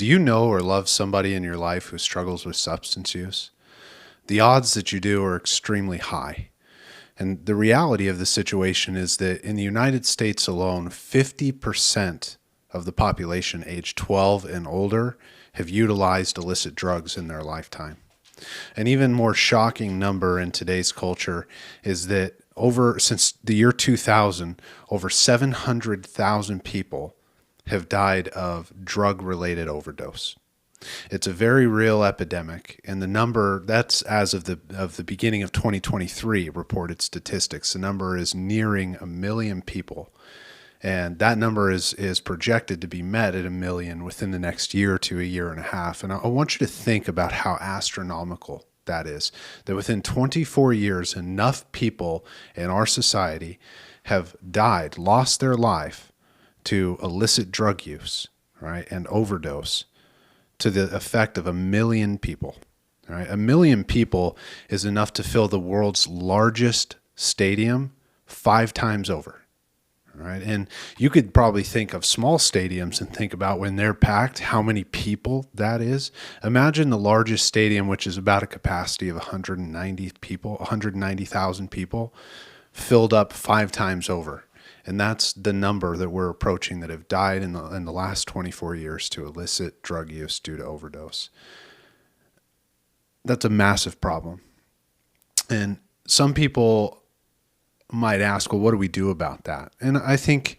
Do you know or love somebody in your life who struggles with substance use? The odds that you do are extremely high. And the reality of the situation is that in the United States alone, 50% of the population aged 12 and older have utilized illicit drugs in their lifetime. An even more shocking number in today's culture is that since the year 2000, over 700,000 people have died of drug-related overdose. It's a very real epidemic, and the number, that's as of the beginning of 2023 reported statistics. The number is nearing 1 million people, and that number is projected to be met at 1 million within the next year to a year and a half. And I want you to think about how astronomical that is, that within 24 years, enough people in our society have died, lost their life to illicit drug use, right, and overdose, to the effect of 1 million people. Right? 1 million people is enough to fill the world's largest stadium 5 times over. Right? And you could probably think of small stadiums and think about when they're packed, how many people that is. Imagine the largest stadium, which is about a capacity of 190,000 people, filled up 5 times over. And that's the number that we're approaching that have died in the last 24 years to illicit drug use due to overdose. That's a massive problem. And some people might ask, well, what do we do about that? And I think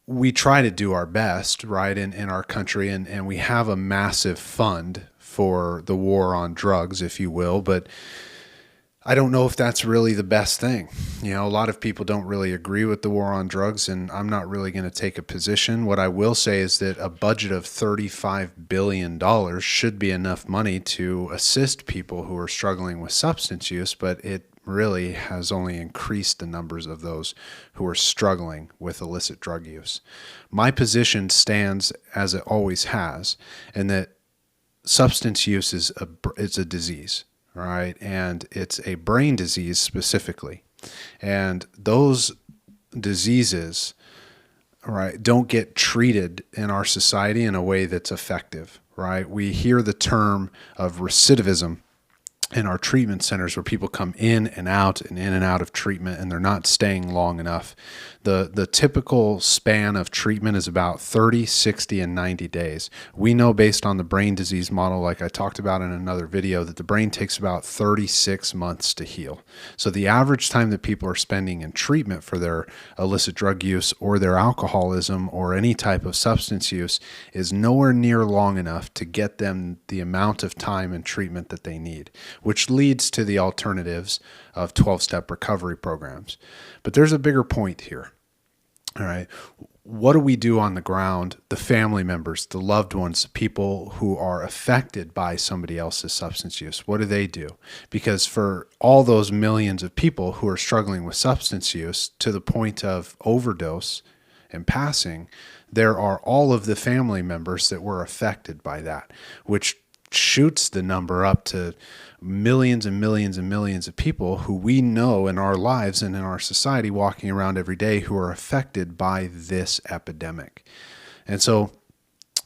we try to do our best, right, in our country, and we have a massive fund for the war on drugs, if you will, but I don't know if that's really the best thing. You know, a lot of people don't really agree with the war on drugs, and I'm not really going to take a position. What I will say is that a budget of $35 billion should be enough money to assist people who are struggling with substance use, but it really has only increased the numbers of those who are struggling with illicit drug use. My position stands as it always has, in that substance use is a disease. Right, and it's a brain disease specifically, and those diseases, right, don't get treated in our society in a way that's effective. Right, we hear the term of recidivism in our treatment centers, where people come in and out of treatment, and they're not staying long enough. The typical span of treatment is about 30, 60, and 90 days. We know, based on the brain disease model, like I talked about in another video, that the brain takes about 36 months to heal. So the average time that people are spending in treatment for their illicit drug use or their alcoholism or any type of substance use is nowhere near long enough to get them the amount of time and treatment that they need, which leads to the alternatives of 12-step recovery programs. But there's a bigger point here. All right. What do we do on the ground? The family members, the loved ones, the people who are affected by somebody else's substance use, what do they do? Because for all those millions of people who are struggling with substance use to the point of overdose and passing, there are all of the family members that were affected by that, which shoots the number up to millions and millions and millions of people who we know in our lives and in our society walking around every day who are affected by this epidemic. And so,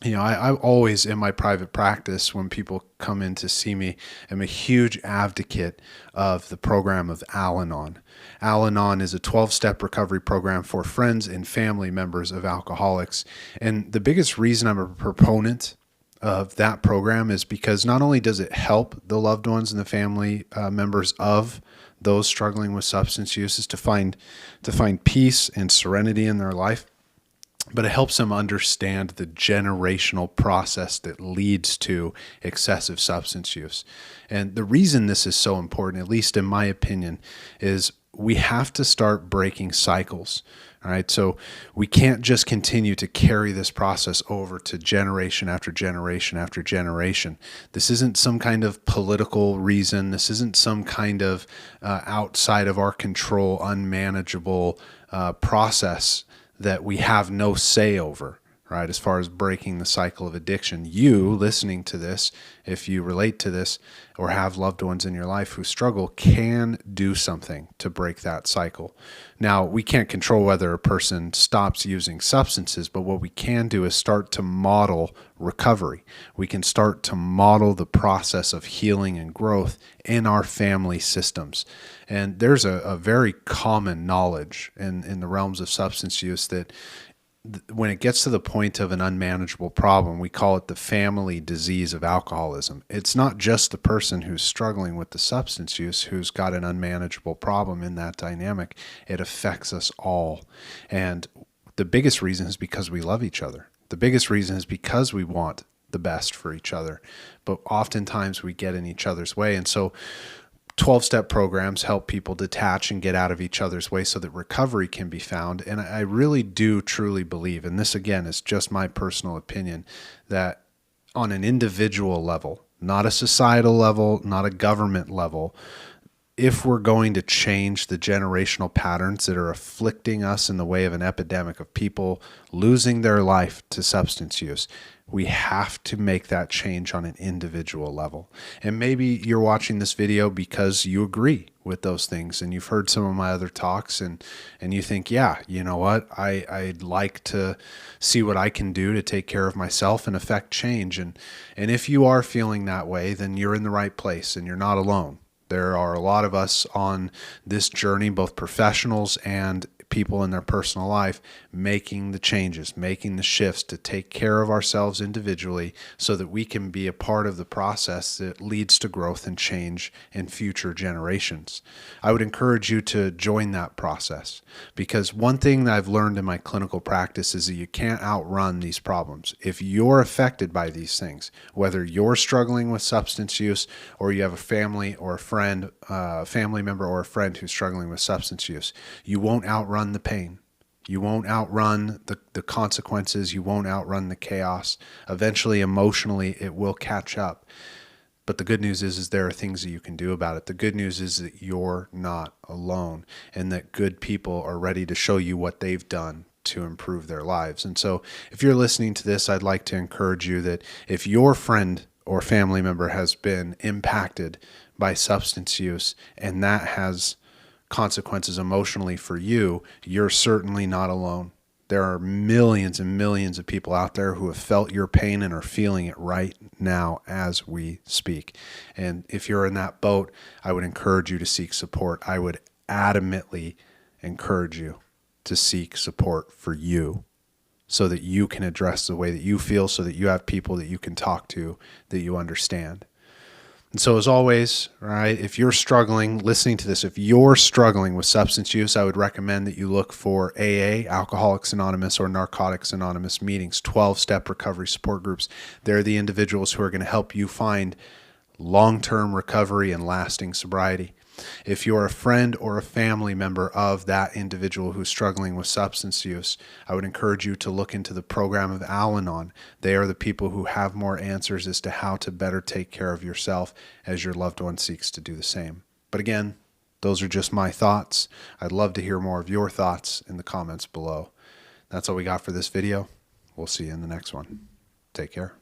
you know, I always, in my private practice, when people come in to see me, am a huge advocate of the program of Al-Anon. Al-Anon is a 12-step recovery program for friends and family members of alcoholics. And the biggest reason I'm a proponent of that program is because not only does it help the loved ones and the family members of those struggling with substance uses to find peace and serenity in their life, but it helps them understand the generational process that leads to excessive substance use. And the reason this is so important, at least in my opinion, is we have to start breaking cycles. All right, so we can't just continue to carry this process over to generation after generation after generation. This isn't some kind of political reason. This isn't some kind of outside of our control, unmanageable process that we have no say over. right? As far as breaking the cycle of addiction, you listening to this, if you relate to this or have loved ones in your life who struggle, can do something to break that cycle. Now, we can't control whether a person stops using substances, but what we can do is start to model recovery. We can start to model the process of healing and growth in our family systems. And there's a very common knowledge in the realms of substance use that when it gets to the point of an unmanageable problem, we call it the family disease of alcoholism. It's not just the person who's struggling with the substance use who's got an unmanageable problem in that dynamic. It affects us all. And the biggest reason is because we love each other. The biggest reason is because we want the best for each other. But oftentimes we get in each other's way. And so 12-step programs help people detach and get out of each other's way so that recovery can be found. And I really do truly believe, and this again is just my personal opinion, that on an individual level, not a societal level, not a government level, if we're going to change the generational patterns that are afflicting us in the way of an epidemic of people losing their life to substance use, we have to make that change on an individual level. And maybe you're watching this video because you agree with those things and you've heard some of my other talks and you think, yeah, you know what, I'd like to see what I can do to take care of myself and affect change. And if you are feeling that way, then you're in the right place and you're not alone. There are a lot of us on this journey, both professionals and people in their personal life, making the changes, making the shifts to take care of ourselves individually so that we can be a part of the process that leads to growth and change in future generations. I would encourage you to join that process, because one thing that I've learned in my clinical practice is that you can't outrun these problems. If you're affected by these things, whether you're struggling with substance use or you have a family or a friend, family member or a friend who's struggling with substance use, you won't outrun the pain. You won't outrun the consequences. You won't outrun the chaos. Eventually, emotionally, it will catch up. But the good news is there are things that you can do about it. The good news is that you're not alone and that good people are ready to show you what they've done to improve their lives. And so if you're listening to this, I'd like to encourage you that if your friend or family member has been impacted by substance use and that has consequences emotionally for you, you're certainly not alone. There are millions and millions of people out there who have felt your pain and are feeling it right now as we speak. And if you're in that boat, I would encourage you to seek support. I would adamantly encourage you to seek support for you so that you can address the way that you feel, so that you have people that you can talk to that you understand. And so as always, right, if you're struggling, listening to this, if you're struggling with substance use, I would recommend that you look for AA, Alcoholics Anonymous, or Narcotics Anonymous meetings, 12-step recovery support groups. They're the individuals who are going to help you find long-term recovery and lasting sobriety. If you're a friend or a family member of that individual who's struggling with substance use, I would encourage you to look into the program of Al-Anon. They are the people who have more answers as to how to better take care of yourself as your loved one seeks to do the same. But again, those are just my thoughts. I'd love to hear more of your thoughts in the comments below. That's all we got for this video. We'll see you in the next one. Take care.